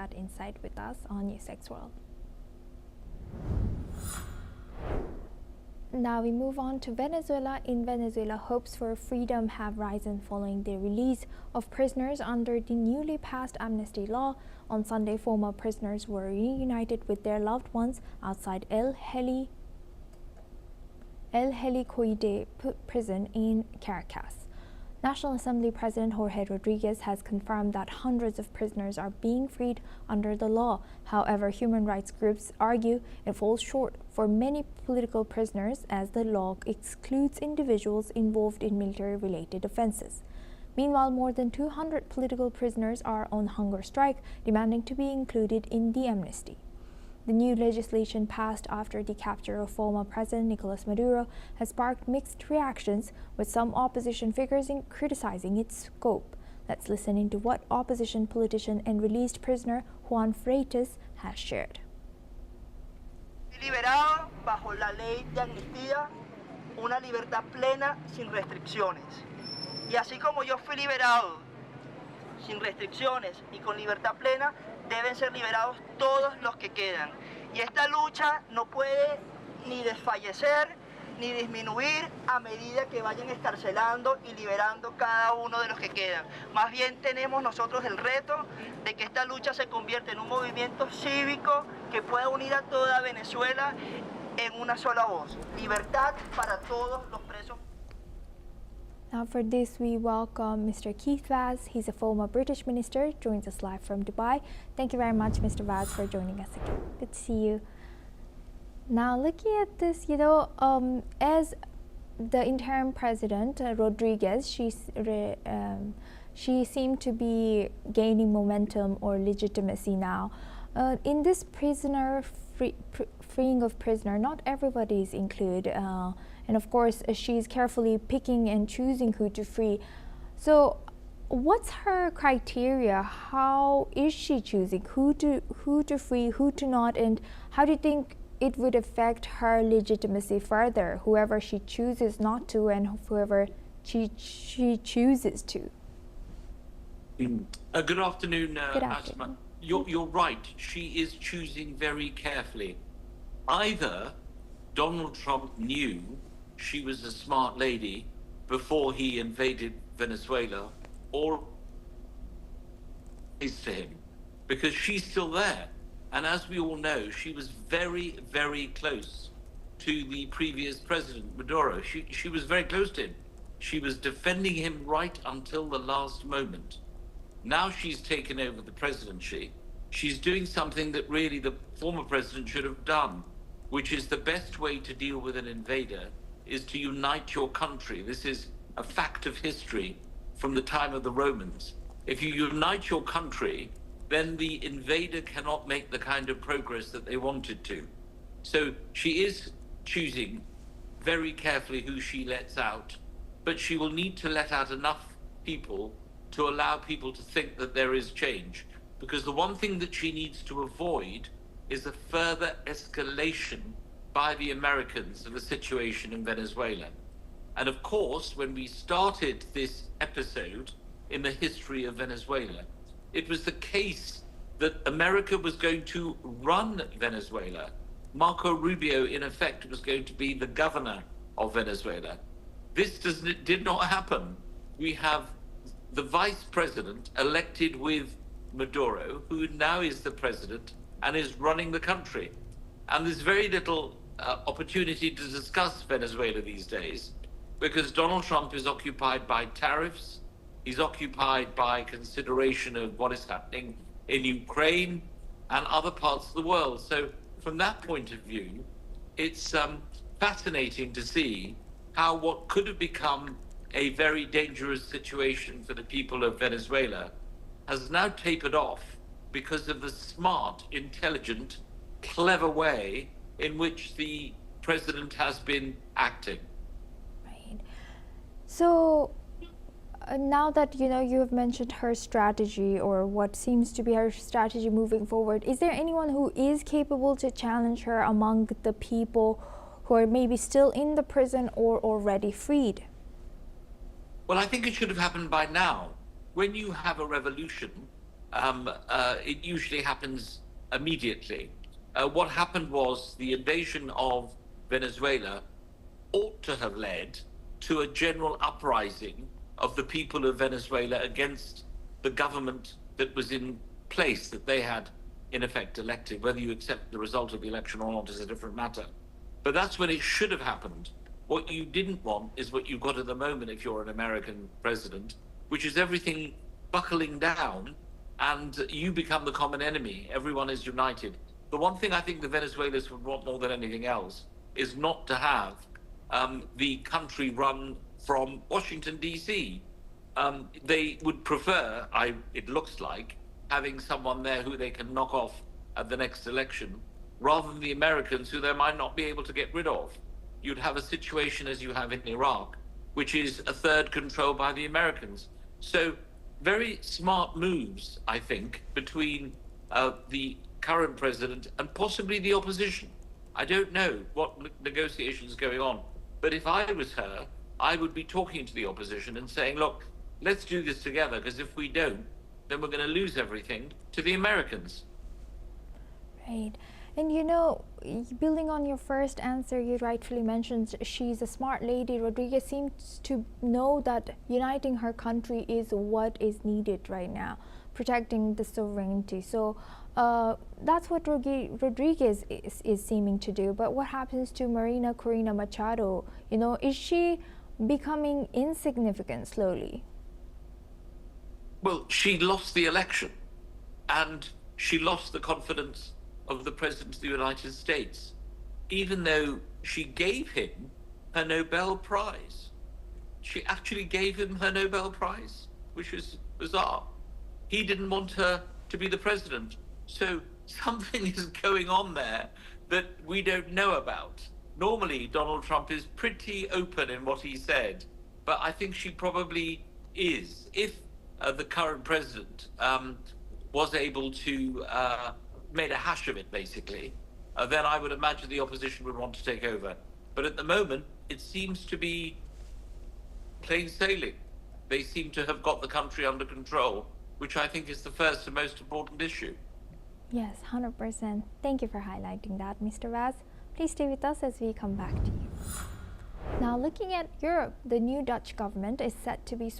that insight with us on NewsX World. Now we move on to Venezuela. In Venezuela, hopes for freedom have risen following the release of prisoners under the newly passed amnesty law. On Sunday, former prisoners were reunited with their loved ones outside El Helicoide prison in Caracas. National Assembly President Jorge Rodriguez has confirmed that hundreds of prisoners are being freed under the law. However, human rights groups argue it falls short for many political prisoners as the law excludes individuals involved in military-related offenses. Meanwhile, more than 200 political prisoners are on hunger strike, demanding to be included in the amnesty. The new legislation passed after the capture of former President Nicolas Maduro has sparked mixed reactions, with some opposition figures criticizing its scope. Let's listen into what opposition politician and released prisoner Juan Freitas has shared. Liberado bajo la ley de amnistía, una libertad plena sin restricciones. Y así como yo fui liberado sin restricciones y con libertad plena, deben ser liberados todos los que quedan. Y esta lucha no puede ni desfallecer ni disminuir a medida que vayan escarcelando y liberando cada uno de los que quedan. Más bien tenemos nosotros el reto de que esta lucha se convierta en un movimiento cívico que pueda unir a toda Venezuela en una sola voz. Libertad para todos los presos. Now for this, we welcome Mr. Keith Vaz. He's a former British minister, joins us live from Dubai. Thank you very much, Mr. Vaz, for joining us again. Good to see you. Now, looking at this, as the interim president, Rodriguez, she seemed to be gaining momentum or legitimacy now. In this freeing of prisoner, not everybody is included. And of course, she's carefully picking and choosing who to free. So what's her criteria? How is she choosing who to free, who to not, and how do you think it would affect her legitimacy further, whoever she chooses not to and whoever she chooses to? Good afternoon, Good Asma. afternoon. You're right. She is choosing very carefully. Either Donald Trump knew she was a smart lady before he invaded Venezuela, or is to him, because she's still there. And as we all know, she was very, very close to the previous president, Maduro. She was very close to him. She was defending him right until the last moment. Now she's taken over the presidency. She's doing something that really the former president should have done, which is the best way to deal with an invader is to unite your country. This is a fact of history from the time of the Romans. If you unite your country, then the invader cannot make the kind of progress that they wanted to. So she is choosing very carefully who she lets out, but she will need to let out enough people to allow people to think that there is change. Because the one thing that she needs to avoid is a further escalation by the Americans of the situation in Venezuela. And of course, when we started this episode in the history of Venezuela, it was the case that America was going to run Venezuela. Marco Rubio, in effect, was going to be the governor of Venezuela. This did not happen. We have the vice president elected with Maduro, who now is the president and is running the country. And there's very little opportunity to discuss Venezuela these days because Donald Trump is occupied by tariffs. He's occupied by consideration of what is happening in Ukraine and other parts of the world. So from that point of view, it's fascinating to see how what could have become a very dangerous situation for the people of Venezuela has now tapered off because of the smart, intelligent, clever way in which the president has been acting. Right. So now that you have mentioned her strategy, or what seems to be her strategy moving forward, is there anyone who is capable to challenge her among the people who are maybe still in the prison or already freed? Well, I think it should have happened by now. When you have a revolution, it usually happens immediately. What happened was the invasion of Venezuela ought to have led to a general uprising of the people of Venezuela against the government that was in place, that they had in effect elected. Whether you accept the result of the election or not is a different matter. But that's when it should have happened. What you didn't want is what you've got at the moment if you're an American president, which is everything buckling down and you become the common enemy. Everyone is united. The one thing I think the Venezuelans would want more than anything else is not to have the country run from Washington, D.C. They would prefer, it looks like, having someone there who they can knock off at the next election, rather than the Americans who they might not be able to get rid of. You'd have a situation as you have in Iraq, which is a third controlled by the Americans. So very smart moves, I think, between the current president and possibly the opposition. I don't know what negotiations are going on, but if I was her, I would be talking to the opposition and saying, look, let's do this together, because if we don't, then we're going to lose everything to the Americans. Right. And you know, building on your first answer, you rightfully mentioned she's a smart lady. Rodriguez seems to know that uniting her country is what is needed right now, protecting the sovereignty. So that's what Rodriguez is seeming to do. But what happens to Marina Corina Machado? You know, is she becoming insignificant slowly? Well, she lost the election, and she lost the confidence of the President of the United States, even though she gave him her Nobel Prize. She actually gave him her Nobel Prize, which was bizarre. He didn't want her to be the president. So something is going on there that we don't know about. Normally, Donald Trump is pretty open in what he said, but I think she probably is. If the current president was able to made a hash of it, basically, then I would imagine the opposition would want to take over. But at the moment, it seems to be plain sailing. They seem to have got the country under control, which I think is the first and most important issue. Yes, 100%. Thank you for highlighting that, Mr. Vaz. Please stay with us as we come back to you. Now, looking at Europe, the new Dutch government is set to be sworn